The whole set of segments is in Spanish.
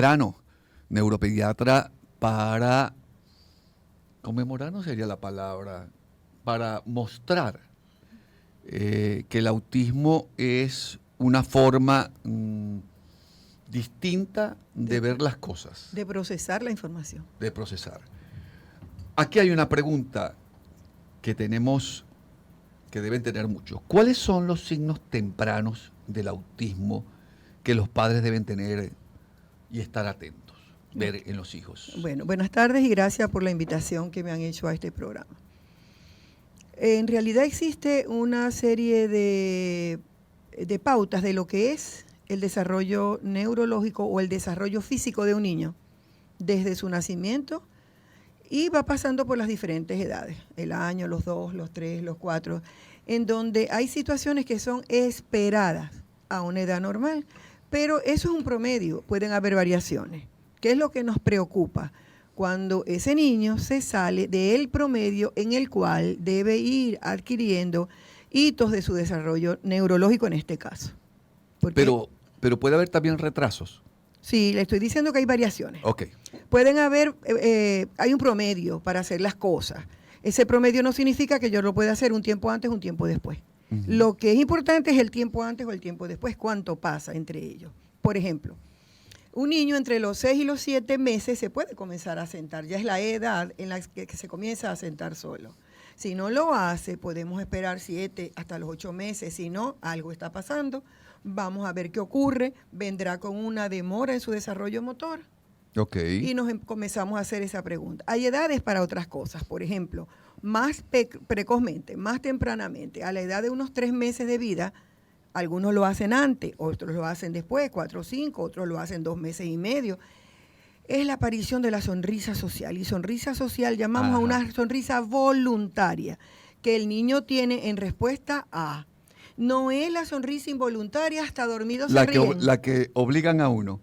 Medrano, neuropediatra, para conmemorar, no sería la palabra, para mostrar que el autismo es una forma distinta de ver las cosas. De procesar la información. De procesar. Aquí hay una pregunta que tenemos, que deben tener muchos. ¿Cuáles son los signos tempranos del autismo que los padres deben tener y estar atentos, ver en los hijos? Bueno, buenas tardes y gracias por la invitación que me han hecho a este programa. En realidad existe una serie de pautas de lo que es el desarrollo neurológico o el desarrollo físico de un niño desde su nacimiento y va pasando por las diferentes edades, el año, los 2, los 3, los 4, en donde hay situaciones que son esperadas a una edad normal, pero eso es un promedio, pueden haber variaciones. ¿Qué es lo que nos preocupa? Cuando ese niño se sale del promedio en el cual debe ir adquiriendo hitos de su desarrollo neurológico en este caso. Pero puede haber también retrasos. Sí, le estoy diciendo que hay variaciones. Ok. Pueden haber, hay un promedio para hacer las cosas. Ese promedio no significa que yo lo pueda hacer un tiempo antes o un tiempo después. Uh-huh. Lo que es importante es el tiempo antes o el tiempo después, cuánto pasa entre ellos. Por ejemplo, un niño entre los 6 y los 7 meses se puede comenzar a sentar. Ya es la edad en la que se comienza a sentar solo. Si no lo hace, podemos esperar 7 hasta los 8 meses. Si no, algo está pasando. Vamos a ver qué ocurre. Vendrá con una demora en su desarrollo motor. Okay. Y nos comenzamos a hacer esa pregunta. Hay edades para otras cosas. Por ejemplo, más precozmente, más tempranamente, a la edad de unos 3 meses de vida, algunos lo hacen antes, otros lo hacen después, 4 o 5, otros lo hacen 2 meses y medio. Es la aparición de la sonrisa social. Y sonrisa social llamamos a una sonrisa voluntaria que el niño tiene en respuesta a. No es la sonrisa involuntaria hasta dormido se ríen. La que obligan a uno.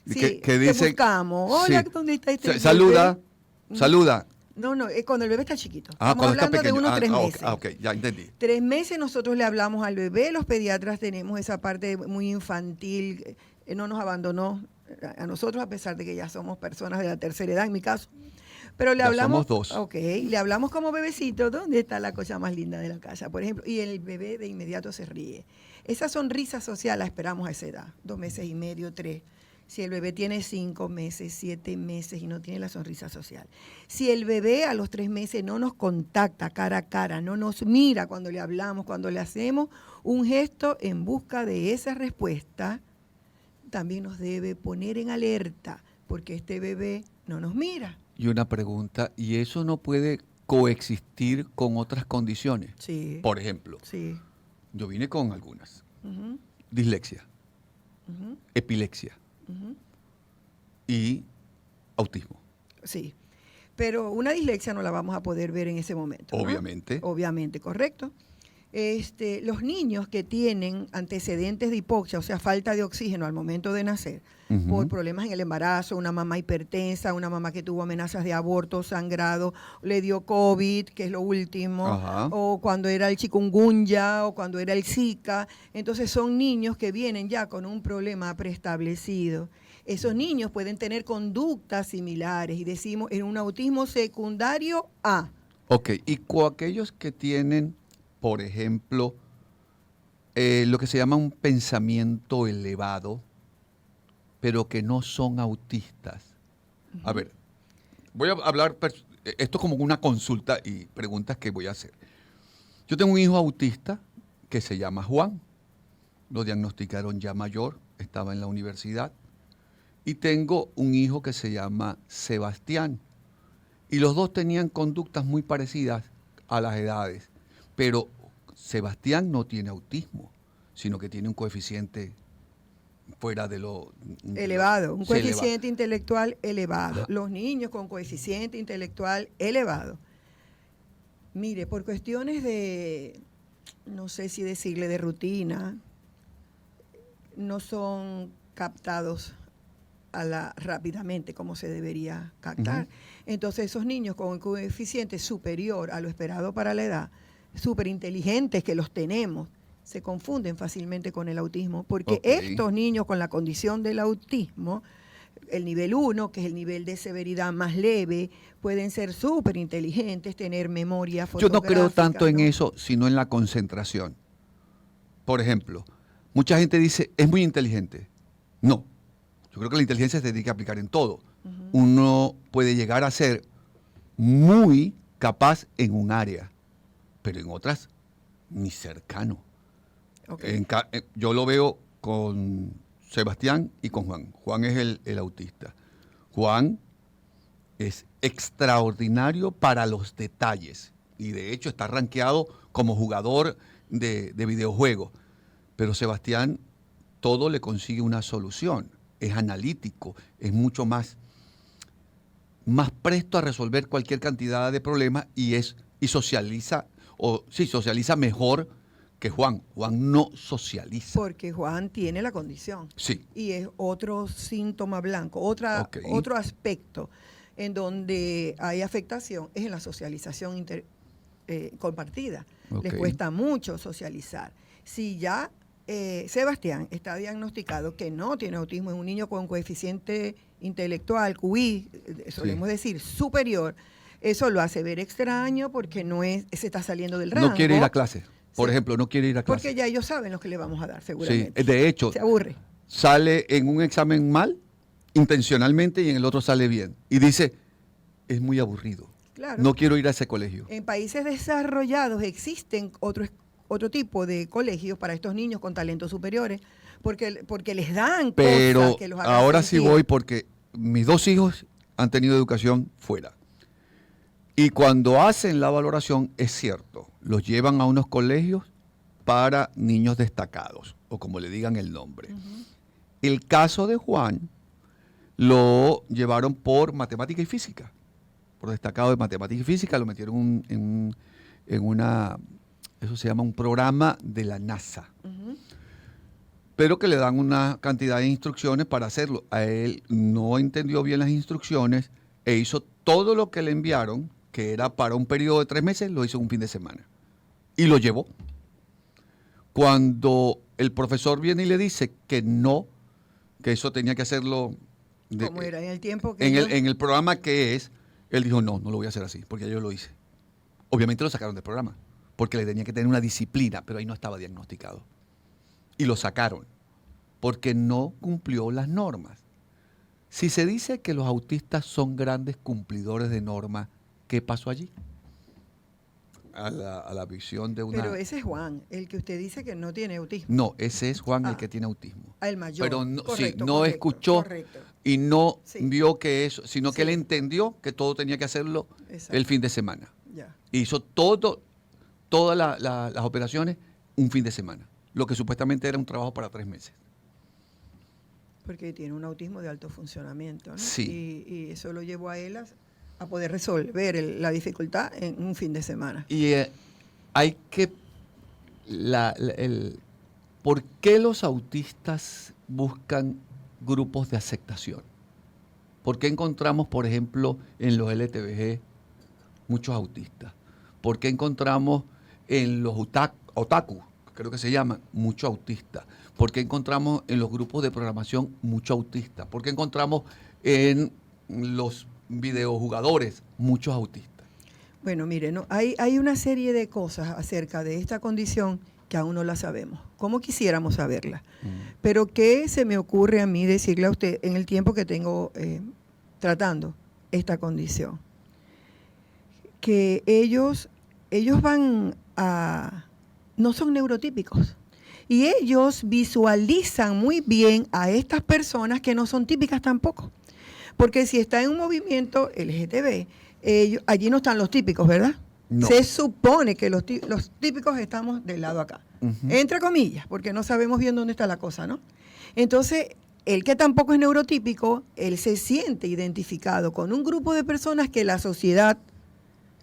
Sí, que dice, buscamos. Hola, sí. ¿dónde está este Saluda, bebé? saluda. No, es cuando el bebé está chiquito. Estamos hablando de unos 3 meses. Ok, ya entendí. 3 meses nosotros le hablamos al bebé, los pediatras tenemos esa parte muy infantil, no nos abandonó a nosotros a pesar de que ya somos personas de la tercera edad en mi caso. Pero le hablamos, somos 2. Ok, le hablamos como bebecito, ¿dónde está la cosa más linda de la casa? Por ejemplo, y el bebé de inmediato se ríe. Esa sonrisa social la esperamos a esa edad, 2 meses y medio, 3. Si el bebé tiene 5 meses, 7 meses y no tiene la sonrisa social. Si el bebé a los 3 meses no nos contacta cara a cara, no nos mira cuando le hablamos, cuando le hacemos un gesto en busca de esa respuesta, también nos debe poner en alerta porque este bebé no nos mira. Y una pregunta, ¿y eso no puede coexistir con otras condiciones? Sí. Por ejemplo, sí. Yo vine con algunas. Uh-huh. Dislexia, epilepsia. Y autismo. Sí, pero una dislexia no la vamos a poder ver en ese momento, ¿no? Obviamente. Obviamente, correcto. Los niños que tienen antecedentes de hipoxia, o sea, falta de oxígeno al momento de nacer, por problemas en el embarazo, una mamá hipertensa, una mamá que tuvo amenazas de aborto, sangrado, le dio COVID, que es lo último, o cuando era el chikungunya, o cuando era el Zika. Entonces son niños que vienen ya con un problema preestablecido. Esos niños pueden tener conductas similares y decimos en un autismo secundario A. Ok, y aquellos que tienen, por ejemplo, lo que se llama un pensamiento elevado, pero que no son autistas. A ver, voy a hablar, esto como una consulta y preguntas que voy a hacer. Yo tengo un hijo autista que se llama Juan, lo diagnosticaron ya mayor, estaba en la universidad, y tengo un hijo que se llama Sebastián, y los dos tenían conductas muy parecidas a las edades, pero Sebastián no tiene autismo, sino que tiene un coeficiente fuera de lo elevado, un coeficiente intelectual elevado. Los niños con coeficiente intelectual elevado. Mire, por cuestiones de, no sé si decirle de rutina, no son captados rápidamente como se debería captar. Entonces esos niños con un coeficiente superior a lo esperado para la edad, súper inteligentes que los tenemos, se confunden fácilmente con el autismo, porque estos niños con la condición del autismo El nivel 1, que es el nivel de severidad más leve, pueden ser súper inteligentes, tener memoria Yo no creo fotográfica, tanto en ¿no? eso, sino en la concentración. Por ejemplo, mucha gente dice, es muy inteligente. No, yo creo que la inteligencia se tiene que aplicar en todo. Uno puede llegar a ser muy capaz en un área, pero en otras ni cercano. Ok. Yo lo veo con Sebastián y con Juan. Juan es el autista. Juan es extraordinario para los detalles y de hecho está rankeado como jugador de videojuegos. Pero Sebastián todo le consigue una solución. Es analítico, es mucho más presto a resolver cualquier cantidad de problemas y socializa, socializa mejor que Juan. Juan no socializa. Porque Juan tiene la condición. Sí. Y es otro síntoma blanco, Ok. otro aspecto en donde hay afectación es en la socialización compartida. Ok. Les cuesta mucho socializar. Si ya Sebastián está diagnosticado que no tiene autismo, es un niño con coeficiente intelectual, QI, solemos decir, superior, eso lo hace ver extraño porque se está saliendo del rango. No quiere ir a clase. Por Sí. ejemplo, no quiere ir a clase. Porque ya ellos saben lo que le vamos a dar, Sí, seguramente. de hecho, Se aburre. sale en un examen mal, intencionalmente, y en el otro sale bien. Y dice, es muy aburrido. Claro. No quiero ir a ese colegio. En países desarrollados existen otro tipo de colegios para estos niños con talentos superiores, porque les dan Pero cosas que los hagan ahora sí sentir. voy porque mis dos hijos han tenido educación fuera. Y cuando hacen la valoración, es cierto, los llevan a unos colegios para niños destacados, o como le digan el nombre. El caso de Juan lo llevaron por matemática y física, por destacado de matemática y física, lo metieron en una, eso se llama un programa de la NASA, pero que le dan una cantidad de instrucciones para hacerlo. A él no entendió bien las instrucciones e hizo todo lo que le enviaron, que era para un periodo de 3 meses, lo hizo en un fin de semana. Y lo llevó. Cuando el profesor viene y le dice que no, que eso tenía que hacerlo Como era en el tiempo que en el programa que es, él dijo, no lo voy a hacer así, porque yo lo hice. Obviamente lo sacaron del programa, porque le tenía que tener una disciplina, pero ahí no estaba diagnosticado. Y lo sacaron, porque no cumplió las normas. Si se dice que los autistas son grandes cumplidores de normas, ¿qué pasó allí? A la visión de una... Pero ese es Juan, el que usted dice que no tiene autismo. No, ese es Juan el Ah. que tiene autismo. El mayor. Pero no, Correcto, no correcto, escuchó correcto. y no Sí. vio que eso, sino que Sí. él entendió que todo tenía que hacerlo Exacto. el fin de semana. Ya. Hizo todas las operaciones un fin de semana, lo que supuestamente era un trabajo para 3 meses. Porque tiene un autismo de alto funcionamiento, ¿no? Sí. Y eso lo llevó a él a poder resolver la dificultad en un fin de semana. Y hay que... ¿Por qué los autistas buscan grupos de aceptación? ¿Por qué encontramos, por ejemplo, en los LTBG muchos autistas? ¿Por qué encontramos en los otaku, creo que se llaman, muchos autistas? ¿Por qué encontramos en los grupos de programación muchos autistas? ¿Por qué encontramos en los videojugadores muchos autistas? Bueno, mire, ¿no? Hay una serie de cosas acerca de esta condición que aún no la sabemos, como quisiéramos saberla. Pero ¿qué se me ocurre a mí decirle a usted en el tiempo que tengo tratando esta condición? Que ellos van a... no son neurotípicos. Y ellos visualizan muy bien a estas personas que no son típicas tampoco. Porque si está en un movimiento LGTB, allí no están los típicos, ¿verdad? No. Se supone que los típicos estamos del lado acá. Entre comillas, porque no sabemos bien dónde está la cosa, ¿no? Entonces, el que tampoco es neurotípico, él se siente identificado con un grupo de personas que la sociedad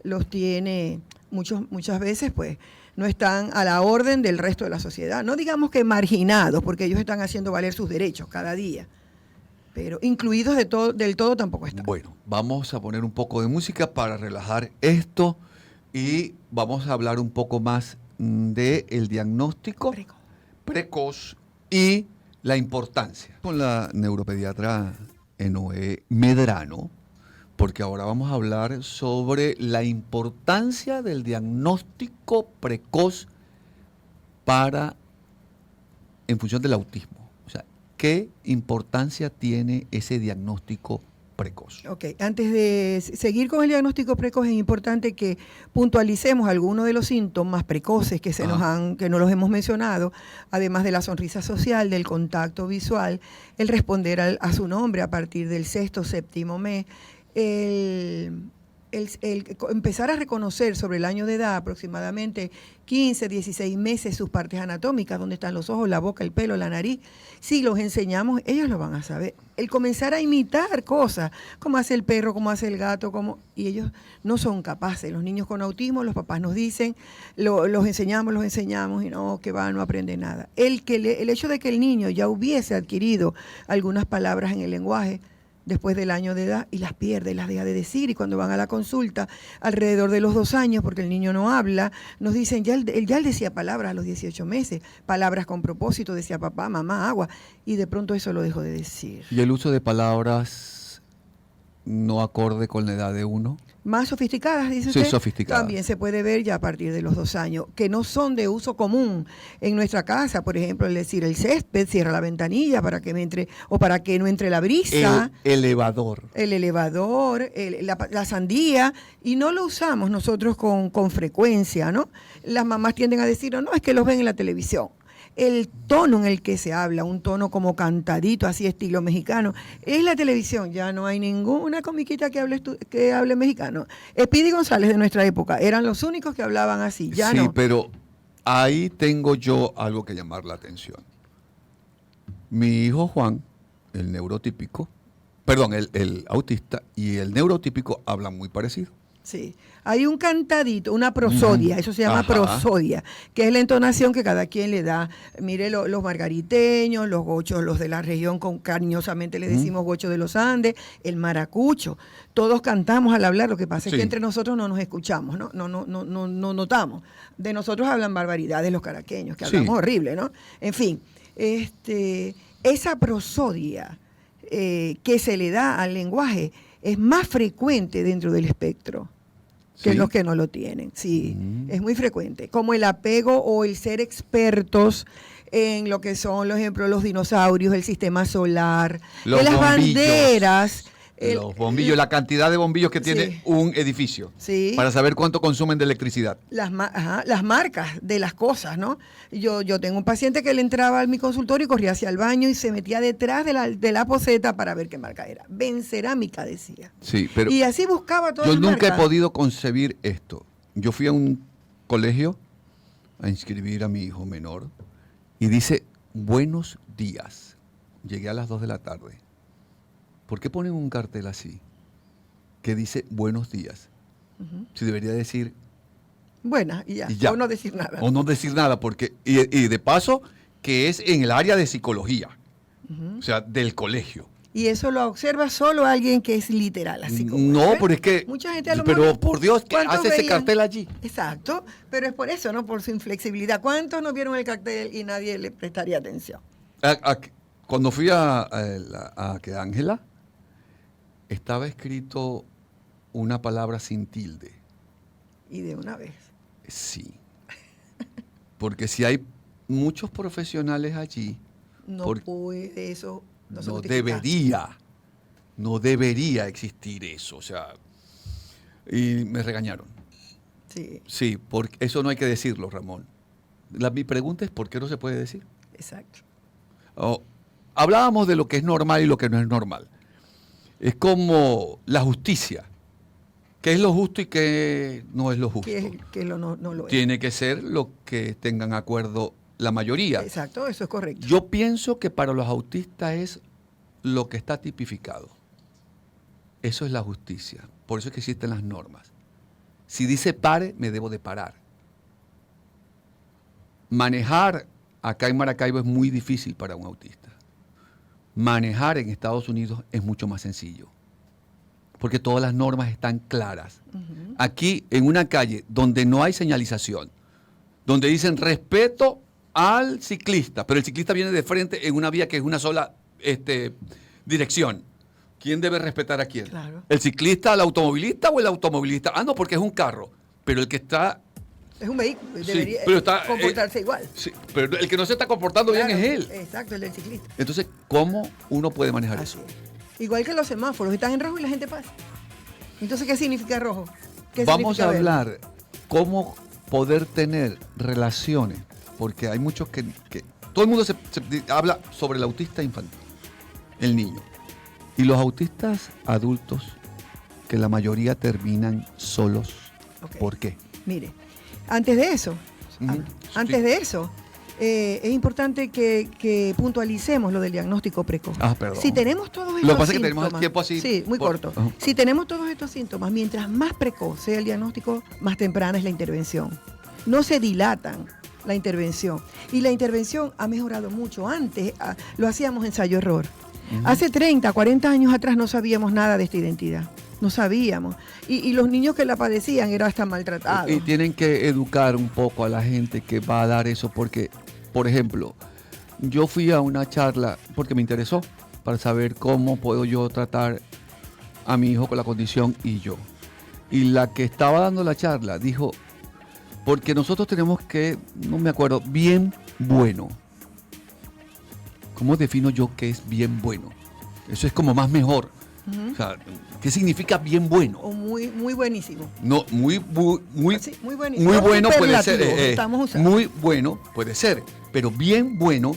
los tiene muchas veces, pues, no están a la orden del resto de la sociedad. No digamos que marginados, porque ellos están haciendo valer sus derechos cada día. Pero incluidos del todo tampoco están. Bueno, vamos a poner un poco de música para relajar esto y vamos a hablar un poco más del diagnóstico precoz y la importancia. Con la neuropediatra Enoé Medrano, porque ahora vamos a hablar sobre la importancia del diagnóstico precoz en función del autismo. O sea, ¿qué importancia tiene ese diagnóstico precoz? Ok, antes de seguir con el diagnóstico precoz es importante que puntualicemos algunos de los síntomas precoces que que no los hemos mencionado, además de la sonrisa social, del contacto visual, el responder a su nombre a partir del sexto, séptimo mes, el empezar a reconocer sobre el año de edad, aproximadamente 15, 16 meses, sus partes anatómicas, donde están los ojos, la boca, el pelo, la nariz. Si los enseñamos, ellos lo van a saber. El comenzar a imitar cosas, como hace el perro, como hace el gato, y ellos no son capaces. Los niños con autismo, los papás nos dicen, los enseñamos, y no, que va, no aprende nada. El hecho de que el niño ya hubiese adquirido algunas palabras en el lenguaje, después del año de edad, y las pierde, las deja de decir, y cuando van a la consulta, alrededor de los 2 años, porque el niño no habla, nos dicen, ya él decía palabras a los 18 meses, palabras con propósito, decía papá, mamá, agua, y de pronto eso lo dejó de decir. ¿Y el uso de palabras no acorde con la edad de uno? Más sofisticadas, dice usted. Sí, sofisticadas. También se puede ver ya a partir de los 2 años, que no son de uso común en nuestra casa. Por ejemplo, el decir el césped, cierra la ventanilla para que me entre, o para que no entre la brisa. El elevador. El elevador, la sandía, y no lo usamos nosotros con frecuencia, ¿no? Las mamás tienden a decir, no, es que los ven en la televisión. El tono en el que se habla, un tono como cantadito, así estilo mexicano, es la televisión. Ya no hay ninguna comiquita que hable mexicano. Speedy González de nuestra época eran los únicos que hablaban así, ya sí, no. pero ahí tengo yo algo que llamar la atención. Mi hijo Juan, el neurotípico, el autista y el neurotípico hablan muy parecido. Sí, hay un cantadito, una prosodia, eso se llama prosodia, que es la entonación que cada quien le da. Mire, los margariteños, los gochos, los de la región, cariñosamente le decimos gocho de los Andes, el maracucho, todos cantamos al hablar, lo que pasa es que entre nosotros no nos escuchamos, no notamos. De nosotros hablan barbaridades los caraqueños, que hablamos horrible, ¿no? En fin, esa prosodia que se le da al lenguaje es más frecuente dentro del espectro que los que no lo tienen. Sí, es muy frecuente. Como el apego o el ser expertos en lo que son, por ejemplo, los dinosaurios, el sistema solar, las banderas. Los bombillos, la cantidad de bombillos que tiene un edificio, para saber cuánto consumen de electricidad. Las marcas de las cosas, ¿no? Yo tengo un paciente que le entraba a mi consultorio y corría hacia el baño y se metía detrás de la poseta para ver qué marca era. Bencerámica decía. Sí, pero y así buscaba todas las marcas. Yo nunca he podido concebir esto. Yo fui a un colegio a inscribir a mi hijo menor y dice, buenos días. Llegué a las 2 de la tarde. ¿Por qué ponen un cartel así que dice buenos días? Si debería decir buenas y ya, o no decir nada. O no decir nada, porque y de paso que es en el área de psicología, o sea, del colegio. Y eso lo observa solo alguien que es literal, así como. No, pero es que. Mucha gente a lo pero mejor, por Dios, ¿qué hace ese cartel allí? Exacto, pero es por eso, ¿no? Por su inflexibilidad. ¿Cuántos no vieron el cartel y nadie le prestaría atención? Cuando fui a que Ángela, estaba escrito una palabra sin tilde. Y de una vez. Sí. Porque si hay muchos profesionales allí. No puede eso. No debería existir eso. O sea, y me regañaron. Sí. Sí, porque eso no hay que decirlo, Ramón. Mi pregunta es ¿por qué no se puede decir? Exacto. Hablábamos de lo que es normal y lo que no es normal. Es como la justicia. ¿Qué es lo justo y qué no es lo justo? No lo es. Tiene que ser lo que tengan acuerdo la mayoría. Exacto, eso es correcto. Yo pienso que para los autistas es lo que está tipificado. Eso es la justicia. Por eso es que existen las normas. Si dice pare, me debo de parar. Manejar acá en Maracaibo es muy difícil para un autista. Manejar en Estados Unidos es mucho más sencillo, porque todas las normas están claras. Aquí, en una calle donde no hay señalización, donde dicen respeto al ciclista, pero el ciclista viene de frente en una vía que es una sola dirección, ¿Quién debe respetar a quién? Claro. ¿El ciclista al automovilista o el automovilista? Ah, no, porque es un carro. Pero el que está... Es un vehículo, Sí, debería pero está, comportarse igual. Sí, pero el que no se está comportando bien Claro, es él. Exacto, el del ciclista. Entonces, ¿cómo uno puede manejar Así eso? es. Igual que los semáforos, están en rojo y la gente pasa. Entonces, ¿qué significa rojo? ¿Qué Vamos significa a verde? hablar cómo poder tener relaciones, porque hay muchos que todo el mundo se habla sobre el autista infantil, el niño, y los autistas adultos, que la mayoría terminan solos. Ok. ¿Por qué? Mire, antes de eso, Ujú, antes sí. de eso, es importante que puntualicemos lo del diagnóstico precoz. Ah, perdón. Si tenemos todos estos Lo que pasa es que tenemos el síntomas- tiempo así Sí, muy por- corto. Ajá. Si tenemos todos estos síntomas, mientras más precoz sea el diagnóstico, más temprana es la intervención. No se dilatan la intervención. Y la intervención ha mejorado mucho. Antes lo hacíamos ensayo-error. Hace 30, 40 años atrás no sabíamos nada de esta identidad. No sabíamos. Y los niños que la padecían eran hasta maltratados. Y tienen que educar un poco a la gente que va a dar eso, porque, por ejemplo, yo fui a una charla porque me interesó para saber cómo puedo yo tratar a mi hijo con la condición y yo. Y la que estaba dando la charla dijo, porque nosotros tenemos que, no me acuerdo, bien bueno. ¿Cómo defino yo qué es bien bueno? Eso es como más mejor. Ujú. O sea, ¿qué significa bien bueno? O muy, muy buenísimo. No, muy Sí, muy buenísimo. muy bueno puede ser. Superlativo, estamos usando. Muy bueno puede ser, pero bien bueno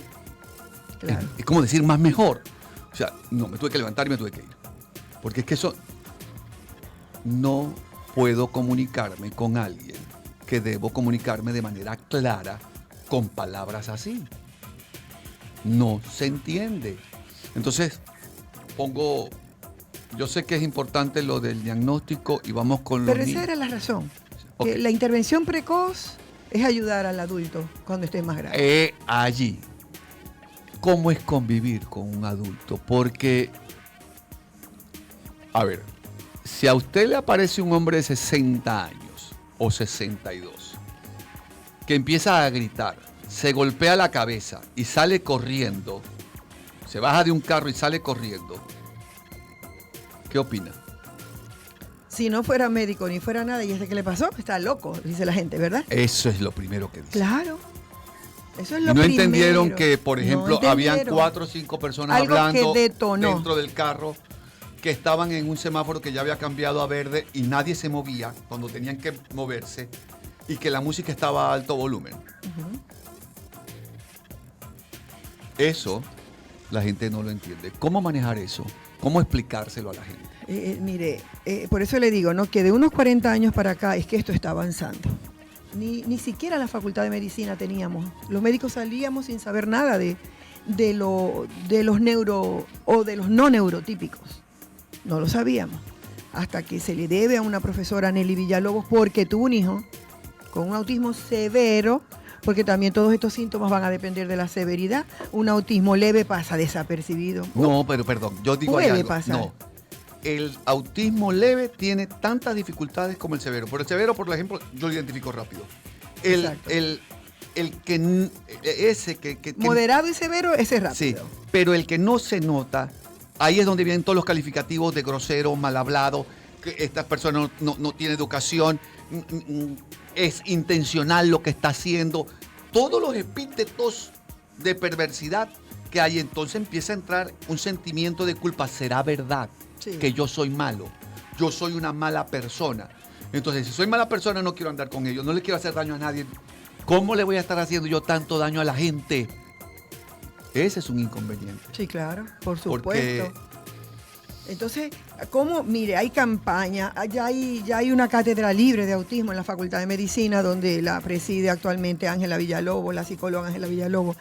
Claro. es como decir más mejor. O sea, no, me tuve que levantar y me tuve que ir. Porque es que eso no puedo comunicarme con alguien que debo comunicarme de manera clara con palabras así. No se entiende. Entonces, yo sé que es importante lo del diagnóstico y vamos con los Pero esa niños. era la razón. Ok. Que la intervención precoz es ayudar al adulto cuando esté más grande. Allí, ¿cómo es convivir con un adulto? Porque, a ver, si a usted le aparece un hombre de 60 años o 62 que empieza a gritar, se golpea la cabeza y sale corriendo, se baja de un carro y sale corriendo, ¿qué opina? Si no fuera médico ni fuera nada y este que le pasó, está loco, dice la gente, ¿verdad? Eso es lo primero que dice. Claro. Eso es Y lo no primero. entendieron que, por No ejemplo, habían entendieron. 4 o 5 personas Algo hablando que detonó. dentro del carro que estaban en un semáforo que ya había cambiado a verde y nadie se movía cuando tenían que moverse y que la música estaba a alto volumen. Ujú. Eso la gente no lo entiende. ¿Cómo manejar eso? ¿Cómo explicárselo a la gente? Mire, por eso le digo, ¿no? Que de unos 40 años para acá es que esto está avanzando. Ni siquiera la Facultad de Medicina teníamos. Los médicos salíamos sin saber nada de los neuro o de los no neurotípicos. No lo sabíamos. Hasta que se le debe a una profesora, Nelly Villalobos, porque tuvo un hijo con un autismo severo, porque también todos estos síntomas van a depender de la severidad. Un autismo leve pasa desapercibido. No, pero perdón, yo digo Puede ahí algo. pasar. No. El autismo leve tiene tantas dificultades como el severo. Por el severo, por ejemplo, yo lo identifico rápido. Exacto. Ese que Moderado y severo, ese es sí, rápido. pero el que no se nota, ahí es donde vienen todos los calificativos de grosero, mal hablado, que esta persona no tiene educación, es intencional lo que está haciendo. Todos los epítetos de perversidad que hay, entonces empieza a entrar un sentimiento de culpa. ¿Será verdad Sí. que yo soy malo? Yo soy una mala persona. Entonces, si soy mala persona, no quiero andar con ellos, no le quiero hacer daño a nadie. ¿Cómo le voy a estar haciendo yo tanto daño a la gente? Ese es un inconveniente. Sí, claro, por Porque- supuesto. Entonces, ¿cómo? Mire, hay campaña, ya hay una cátedra libre de autismo en la Facultad de Medicina, donde la preside actualmente Ángela Villalobos, la psicóloga Ángela Villalobos.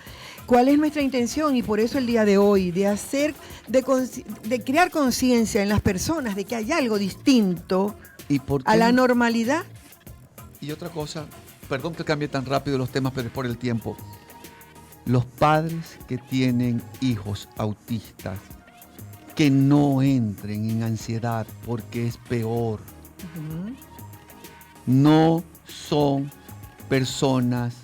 ¿Cuál es nuestra intención? Y por eso el día de hoy, de crear conciencia en las personas de que hay algo distinto ¿Y por qué a la no? normalidad. Y otra cosa, perdón que cambie tan rápido los temas, pero es por el tiempo. Los padres que tienen hijos autistas, que no entren en ansiedad porque es peor. Ujú. No son personas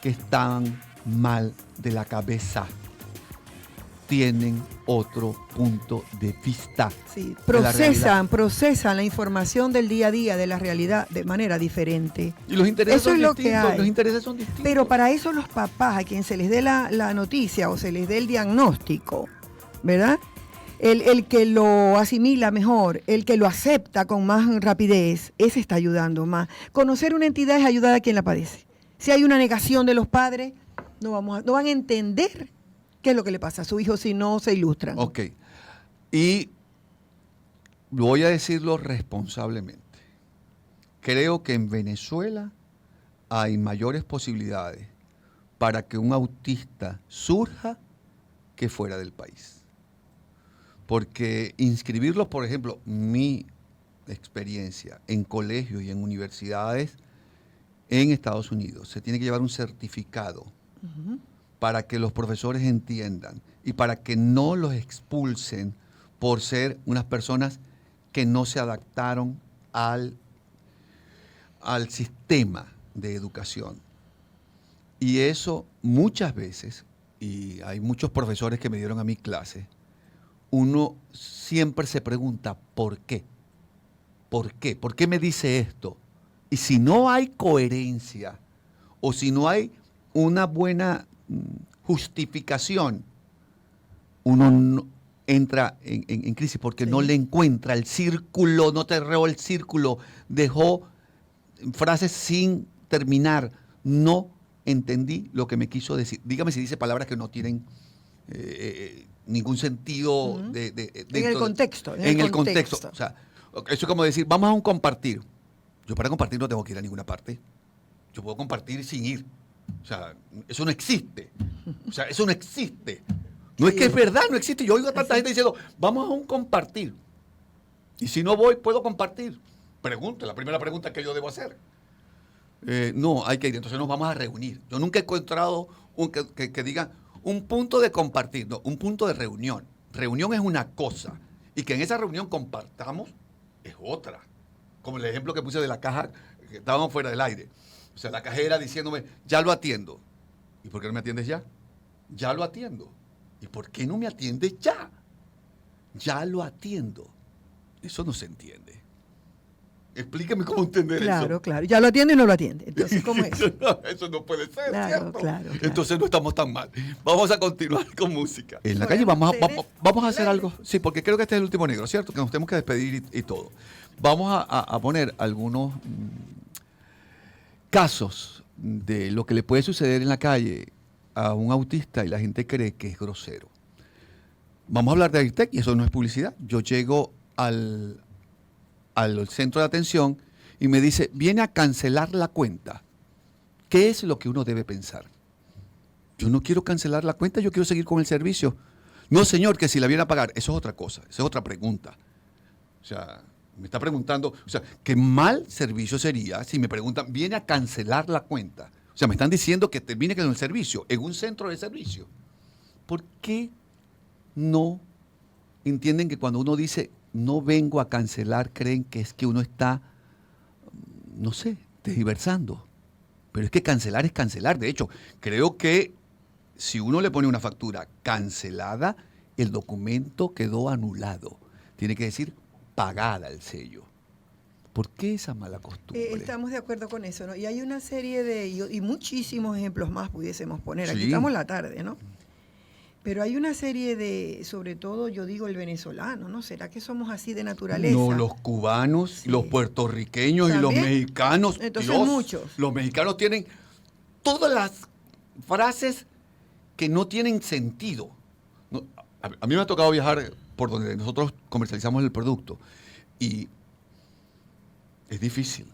que están mal de la cabeza. tienen otro punto de vista. Sí, de la realidad. procesan la información del día a día, de la realidad, de manera diferente. Y los intereses Eso son es lo que distintos. hay. Los intereses son distintos. Pero para eso los papás, a quien se les dé la noticia o se les dé el diagnóstico, ¿verdad? El que lo asimila mejor, el que lo acepta con más rapidez, ese está ayudando más. Conocer una entidad es ayudar a quien la padece. Si hay una negación de los padres, no van a entender qué es lo que le pasa a su hijo si no se ilustran. Ok. Y voy a decirlo responsablemente. Creo que en Venezuela hay mayores posibilidades para que un autista surja que fuera del país. Porque inscribirlos, por ejemplo, mi experiencia en colegios y en universidades en Estados Unidos, se tiene que llevar un certificado para que los profesores entiendan y para que no los expulsen por ser unas personas que no se adaptaron al sistema de educación. Y eso muchas veces, y hay muchos profesores que me dieron a mi clase, uno siempre se pregunta, ¿por qué? ¿Por qué? ¿Por qué me dice esto? Y si no hay coherencia o si no hay una buena justificación, uno no entra en crisis porque no le encuentra el círculo, no cerró el círculo, dejó frases sin terminar, no entendí lo que me quiso decir. Dígame si dice palabras que no tienen ningún sentido en el contexto. En el contexto. O sea, eso es como decir, vamos a un compartir. Yo para compartir no tengo que ir a ninguna parte. Yo puedo compartir sin ir. O sea, eso no existe. O sea, eso no existe. No es que es verdad, no existe. Yo oigo a tanta gente diciendo, vamos a un compartir. Y si no voy, ¿puedo compartir? Pregunta, la primera pregunta que yo debo hacer. No, hay que ir. Entonces nos vamos a reunir. Yo nunca he encontrado que digan un punto de compartir, no, un punto de reunión. Reunión es una cosa. Y que en esa reunión compartamos es otra. Como el ejemplo que puse de la caja, que estábamos fuera del aire. O sea, la cajera diciéndome, ya lo atiendo. ¿Y por qué no me atiendes ya? Ya lo atiendo. ¿Y por qué no me atiendes ya? Ya lo atiendo. Eso no se entiende. Explíqueme cómo entender eso. Claro, claro. Ya lo atiende y no lo atiende. Entonces, ¿cómo es? Eso no puede ser, Claro, ¿cierto? claro. Entonces no estamos tan mal. Vamos a continuar con música. En la calle vamos a hacer algo. Sí, porque creo que este es el último negro, ¿cierto? Que nos tenemos que despedir y todo. Vamos a poner algunos casos de lo que le puede suceder en la calle a un autista y la gente cree que es grosero. Vamos a hablar de Airtec y eso no es publicidad. Yo llego al centro de atención y me dice, viene a cancelar la cuenta. ¿Qué es lo que uno debe pensar? Yo no quiero cancelar la cuenta, yo quiero seguir con el servicio. No, señor, que si la viene a pagar, eso es otra cosa, esa es otra pregunta. O sea, me está preguntando, o sea, qué mal servicio sería si me preguntan, viene a cancelar la cuenta. O sea, me están diciendo que termine con el servicio en un centro de servicio. ¿Por qué no entienden que cuando uno dice, no vengo a cancelar, creen que es que uno está, no sé, tergiversando? Pero es que cancelar es cancelar. De hecho, creo que si uno le pone una factura cancelada, el documento quedó anulado. Tiene que decir pagada el sello. ¿Por qué esa mala costumbre? Estamos de acuerdo con eso, ¿no? Y hay una serie y muchísimos ejemplos más pudiésemos poner. Aquí Sí. estamos la tarde, ¿no? Pero hay una serie de, sobre todo yo digo el venezolano, ¿no? ¿Será que somos así de naturaleza? No, los cubanos, Sí. los puertorriqueños y los ¿También? mexicanos. Entonces, Dios, muchos. Los mexicanos tienen todas las frases que no tienen sentido. No, a mí me ha tocado viajar por donde nosotros comercializamos el producto y es difícil.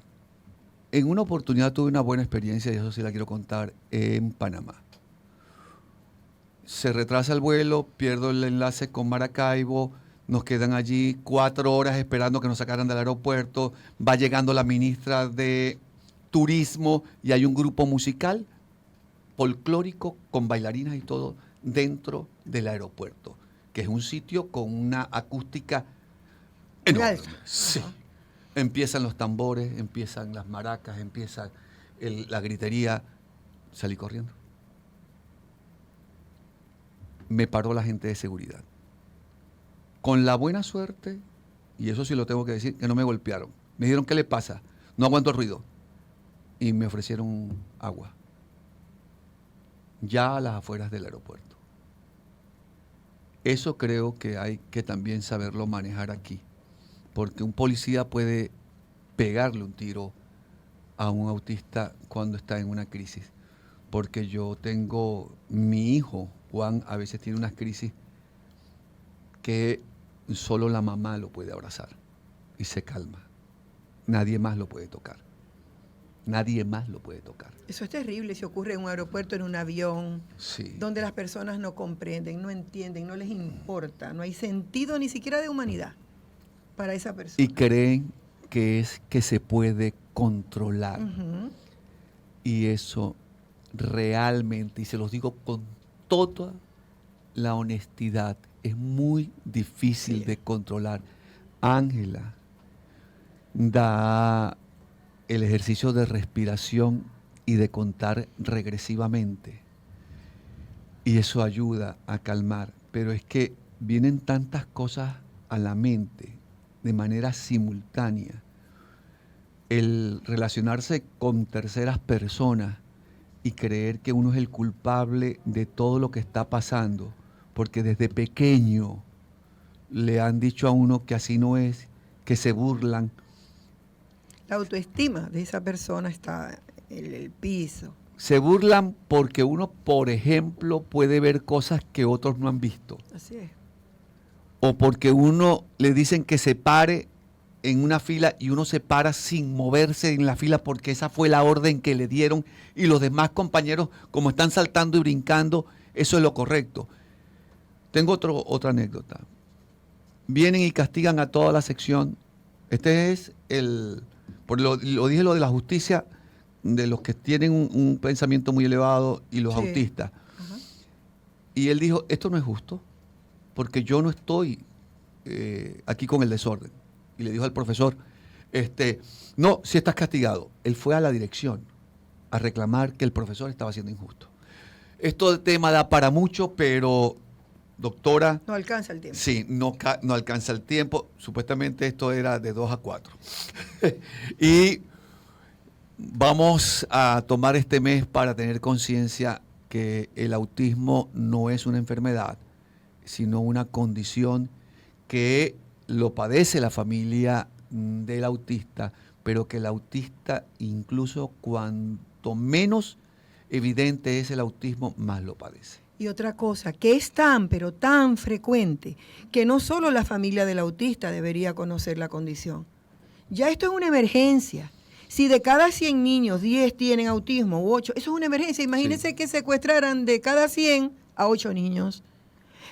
En una oportunidad tuve una buena experiencia y eso sí la quiero contar en Panamá. Se retrasa el vuelo, pierdo el enlace con Maracaibo, nos quedan allí 4 horas esperando que nos sacaran del aeropuerto, va llegando la ministra de Turismo y hay un grupo musical folclórico con bailarinas y todo dentro del aeropuerto, que es un sitio con una acústica enorme. Alta. Sí. Empiezan los tambores, empiezan las maracas, empieza la gritería. Salí corriendo. me paró la gente de seguridad. Con la buena suerte, y eso sí lo tengo que decir, que no me golpearon. Me dijeron, ¿qué le pasa? No aguanto el ruido. Y me ofrecieron agua. Ya a las afueras del aeropuerto. Eso creo que hay que también saberlo manejar aquí. Porque un policía puede pegarle un tiro a un autista cuando está en una crisis. Porque yo tengo, mi hijo, Juan, a veces tiene unas crisis que solo la mamá lo puede abrazar y se calma. Nadie más lo puede tocar. Nadie más lo puede tocar. Eso es terrible si ocurre en un aeropuerto, en un avión, Sí. donde las personas no comprenden, no entienden, no les importa, no hay sentido ni siquiera de humanidad para esa persona. Y creen que es que se puede controlar. Ujú. Y eso realmente, y se los digo con toda la honestidad, es muy difícil Sí. de controlar. Ángela da el ejercicio de respiración y de contar regresivamente. Y eso ayuda a calmar. Pero es que vienen tantas cosas a la mente de manera simultánea. El relacionarse con terceras personas y creer que uno es el culpable de todo lo que está pasando, porque desde pequeño le han dicho a uno que así no es, que se burlan. La autoestima de esa persona está en el piso. Se burlan porque uno, por ejemplo, puede ver cosas que otros no han visto. Así es. O porque uno le dicen que se pare en una fila y uno se para sin moverse en la fila porque esa fue la orden que le dieron y los demás compañeros, como están saltando y brincando, eso es lo correcto. Tengo otra anécdota. Vienen y castigan a toda la sección. Este es lo dije lo de la justicia, de los que tienen un pensamiento muy elevado y los Sí. autistas. Ajá. Y él dijo, esto no es justo, porque yo no estoy aquí con el desorden. Y le dijo al profesor, no, si estás castigado. Él fue a la dirección a reclamar que el profesor estaba siendo injusto. Esto tema da para mucho, pero, doctora, No alcanza el tiempo. sí, no alcanza el tiempo. Supuestamente esto era de 2 a 4. Y vamos a tomar este mes para tener conciencia que el autismo no es una enfermedad, sino una condición que lo padece la familia del autista, pero que el autista, incluso cuanto menos evidente es el autismo, más lo padece. Y otra cosa, que es tan, pero tan frecuente, que no solo la familia del autista debería conocer la condición. Ya esto es una emergencia. Si de cada 100 niños, 10 tienen autismo u 8, eso es una emergencia. Imagínense Sí. que secuestraran de cada 100 a 8 niños.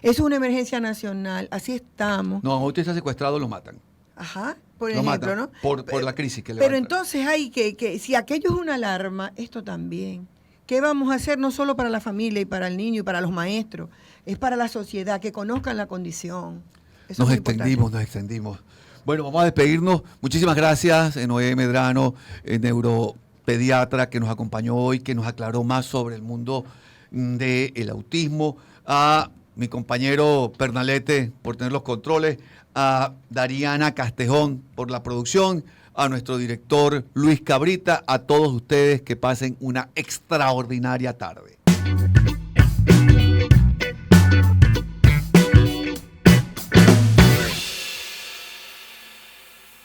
Eso es una emergencia nacional. Así estamos. No, a un autista secuestrado lo matan. Ajá, por Lo ejemplo, matan ¿no? por la crisis que le Pero va a entrar. entonces hay que, si aquello es una alarma, esto también. ¿Qué vamos a hacer no solo para la familia y para el niño y para los maestros? Es para la sociedad, que conozcan la condición. Eso es muy importante. Nos extendimos. Bueno, vamos a despedirnos. Muchísimas gracias, Noé Medrano, neuropediatra, que nos acompañó hoy, que nos aclaró más sobre el mundo del autismo. A mi compañero Pernalete por tener los controles, a Dariana Castejón por la producción, a nuestro director Luis Cabrita, a todos ustedes que pasen una extraordinaria tarde.